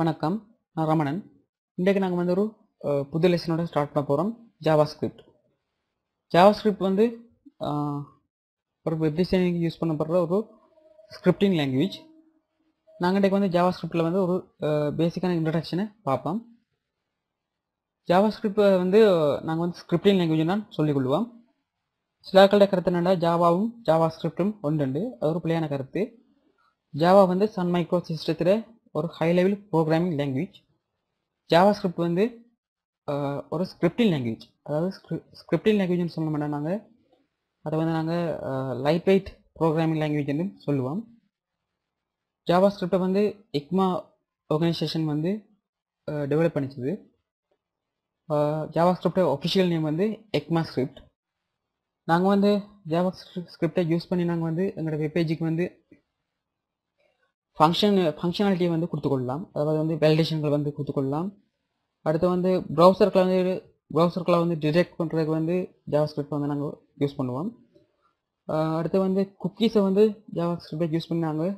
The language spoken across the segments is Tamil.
வணக்கம். நான் ரமணன். இன்றைக்கு நாங்கள் வந்து ஒரு புது லெசனோட ஸ்டார்ட் பண்ண போகிறோம். ஜாவாஸ்கிரிப்ட். ஜாவாஸ்கிரிப்ட் வந்து ஒரு வெப் டிசைனிங் யூஸ் பண்ணப்படுற ஒரு ஸ்கிரிப்டிங் லாங்குவேஜ். நாங்கள் இன்றைக்கு வந்து ஜாவாஸ்கிரிப்டில் வந்து ஒரு பேசிக்கான இன்ட்ரடக்ஷனை பார்ப்போம். ஜாவாஸ்கிரிப்ட் வந்து நாங்கள் வந்து ஸ்கிரிப்டிங் லாங்குவேஜ் தான் சொல்லிக்கொள்வோம். சிலாக்களோட கருத்து என்னென்னா ஜாவாவும் ஜாவாஸ்கிரிப்டும் ஒன்று அது ஒரு பிள்ளையான கருத்து. ஜாவா வந்து சன் மைக்ரோ சிஸ்டத்தில் ஒரு high level programming language. JavaScript வந்து ஒரு ஸ்கிரிப்டிங் லாங்குவேஜ். அதாவது ஸ்கிரிப்டிங் லாங்குவேஜ்னு சொல்ல மாட்டோம், நாங்கள் அதை வந்து நாங்கள் லைட் வெயிட் ப்ரோக்ராமிங் லாங்குவேஜ்னு சொல்லுவோம். ஜாவாஸ்கிரிப்டை வந்து எக்மா ஆர்கனைசேஷன் வந்து டெவலப் பண்ணிச்சுது. ஜாவாஸ்கிரிப்டை ஒஃபிஷியல் நேம் வந்து எக்மா ஸ்கிரிப்ட். நாங்கள் வந்து ஜாவாஸ்கிரிப்டை யூஸ் பண்ணி நாங்கள் வந்து எங்களோட வெப்பேஜுக்கு வந்து ஃபங்க்ஷனாலிட்டியை வந்து கொடுத்துக்கொள்ளலாம். அதாவது வந்து வேலிடேஷன்கள் வந்து கொடுத்துக்கொள்ளலாம். அடுத்து வந்து ப்ரௌசர்களை வந்து டிடெக்ட் பண்ணுறதுக்கு வந்து ஜாவாஸ்கிரிப்ட் வந்து நாங்கள் யூஸ் பண்ணுவோம். அடுத்து வந்து குக்கீஸை வந்து ஜாவாஸ்கிரிப்டை யூஸ் பண்ணி நாங்கள்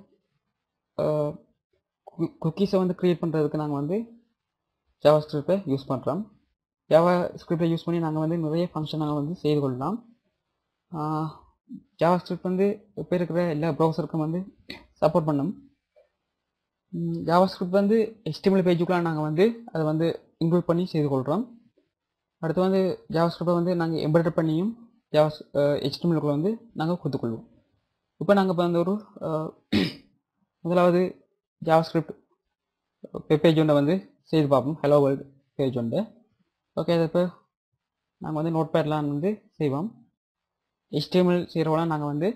குக்கீஸை வந்து க்ரியேட் பண்ணுறதுக்கு நாங்கள் வந்து ஜாவாஸ்கிரிப்டை யூஸ் பண்ணுறோம். ஜாவாஸ்கிரிப்டை யூஸ் பண்ணி நாங்கள் வந்து நிறைய ஃபங்க்ஷன் நாங்கள் வந்து செய்து கொள்ளலாம். ஜாவாஸ்கிரிப்ட் வந்து இப்போ இருக்கிற எல்லா ப்ரௌசருக்கும் வந்து சப்போர்ட் பண்ணும். ஜாவாஸ்கிரிப்ட் வந்து HTML பேஜுக்குலாம் நாங்கள் வந்து அதை வந்து இன்க்ளூட் பண்ணி செய்து கொள்கிறோம். அடுத்து வந்து ஜாவாஸ்கிரிப்டை வந்து நாங்கள் எம்பெடட் பண்ணியும் HTML வந்து நாங்கள் கொடுத்துக்கொள்வோம். இப்போ நாங்கள் இப்போ வந்து ஒரு முதலாவது ஜாவாஸ்கிரிப்ட் பேஜ் ஒன்றை வந்து செய்து பார்ப்போம். ஹலோ வேர்ல்டு பேஜ் ஒன்று. ஓகே, அதை இப்போ நாங்கள் வந்து நோட் பேட்லாம் வந்து செய்வோம். HTML செய்கிறவெல்லாம் நாங்கள் வந்து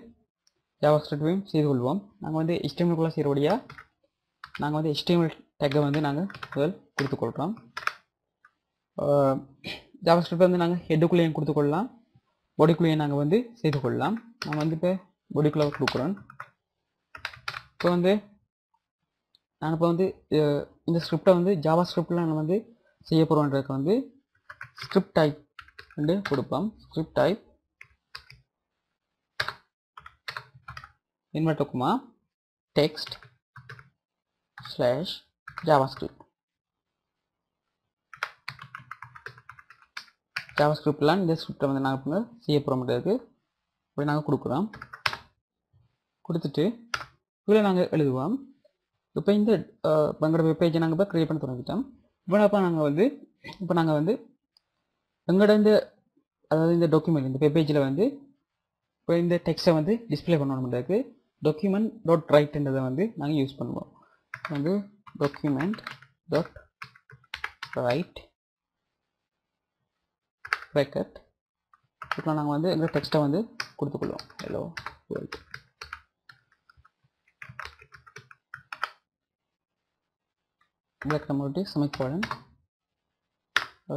ஜாவாஸ்கிரிப்டையும் செய்து கொள்வோம். நாங்கள் வந்து HTML செய்கிறபடியாக நாங்கள் வந்து HTML டேக்கை வந்து நாங்கள் முதல் கொடுத்துக்கொள்கிறோம். ஜாவாஸ்கிரிப்ட் வந்து நாங்கள் ஹெட்டுக்குள்ளேயும் கொடுத்துக்கொள்ளலாம், பாடிக்குள்ளேயும் நாங்கள் வந்து செய்து கொள்ளலாம். நான் வந்து இப்போ பாடிக்குள்ளே கொடுக்குறோம். இப்போ வந்து நான் இப்போ வந்து இந்த ஸ்கிரிப்டை வந்து ஜாவாஸ்கிரிப்டில் நான் வந்து செய்ய போகிறோன்றதுக்கு வந்து ஸ்கிரிப்ட் டைப் வந்து கொடுப்போம். Script type inverter text /JavaScript. ஜாவாஸ்கிரிப்ட்லாம் இந்த ஸ்கிரிப்டை வந்து நாங்கள் இப்போ செய்ய போகிறோம்ன்றதுக்கு இப்படி நாங்கள் கொடுக்குறோம். கொடுத்துட்டு இதில் நாங்கள் எழுதுவோம். இப்போ இந்த எங்களோட வெப்பேஜை நாங்கள் இப்போ க்ரியேட் பண்ண தொடங்கிட்டோம். இப்போ நாங்கள் வந்து எங்களோட அதாவது இந்த டாக்குமெண்ட் இந்த வெப்பேஜில் வந்து இப்போ இந்த டெக்ஸ்ட்டை வந்து டிஸ்பிளே பண்ணணுன்றதுக்கு document.write வந்து நாங்கள் யூஸ் பண்ணுவோம். வந்து document.write bracket இப்போ நாங்கள் வந்து எங்கள் டெக்ஸ்ட்டை வந்து கொடுத்துக்கொள்வோம். Hello world. Block semicolon.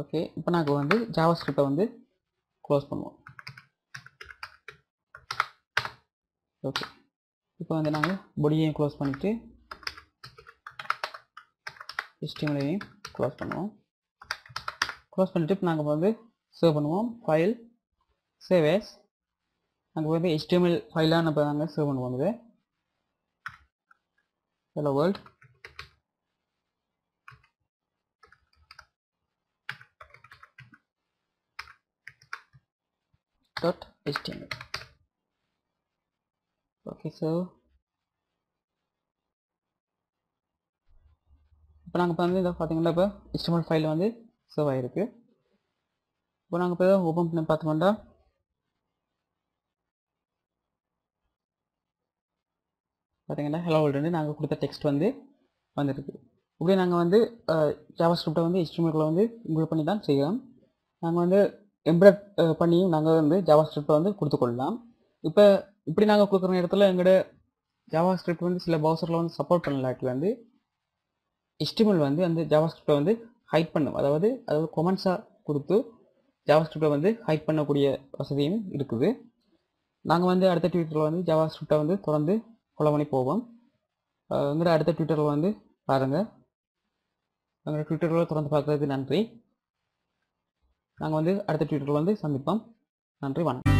Okay, இப்போ நாங்கள் வந்து ஜாவாஸ்கிரிப்டை வந்து க்ளோஸ் பண்ணுவோம். ஓகே, இப்போ வந்து நாங்கள் பாடியையும் க்ளோஸ் பண்ணிவிட்டு HTML-ஐயும் க்ளோஸ் பண்ணுவோம். க்ளோஸ் பண்ணிவிட்டு இப்போ நாங்கள் வந்து சேவ் பண்ணுவோம். File save as. நாங்கள் வந்து HTML ஃபைலாக இப்போ நாங்கள் சேவ் பண்ணுவோம். இது hello world. .html. Okay, so இப்போ நாங்கள் இப்போ வந்து இதை பார்த்தீங்கன்னா இப்போ HTML ஃபைலில் வந்து சேவ் ஆகிருக்கு. இப்போ நாங்கள் இப்போ ஓப்பன் பண்ணி பார்த்தோம்னா பார்த்தீங்கன்னா ஹலோ வேர்ல்டு நாங்கள் கொடுத்த டெக்ஸ்ட் வந்து வந்துருக்கு. இப்படி நாங்கள் வந்து ஜாவாஸ்கிரிப்டை வந்து HTML வந்து இன்க்ளூட் பண்ணி தான் செய்கிறோம். நாங்கள் வந்து எம்பெட் பண்ணியும் நாங்கள் வந்து ஜாவாஸ்கிரிப்டை வந்து கொடுத்துக்கொள்ளலாம். இப்போ இப்படி நாங்கள் கொடுக்குற இடத்துல எங்களோட ஜாவாஸ்கிரிப்ட் வந்து சில ப்ரௌசரில் வந்து சப்போர்ட் பண்ணலாட்டி வந்து HTML வந்து அந்த ஜாவாஸ்கிரிப்டை வந்து ஹைட் பண்ணும். அதாவது கொமெண்ட்ஸாக கொடுத்து ஜாவாஸ்கிரிப்டை வந்து ஹைட் பண்ணக்கூடிய வசதியும் இருக்குது. நாங்கள் வந்து அடுத்த ட்விட்டரில் வந்து ஜாவாஸ்கிரிப்டை வந்து தொடர்ந்து ஃபாலோ பண்ணி போவோம். எங்களோட அடுத்த ட்விட்டரில் வந்து பாருங்கள். எங்களோட ட்விட்டரில் தொடர்ந்து பார்க்குறதுக்கு நன்றி. நாங்கள் வந்து அடுத்த ட்விட்டரில் வந்து சந்திப்போம். நன்றி, வணக்கம்.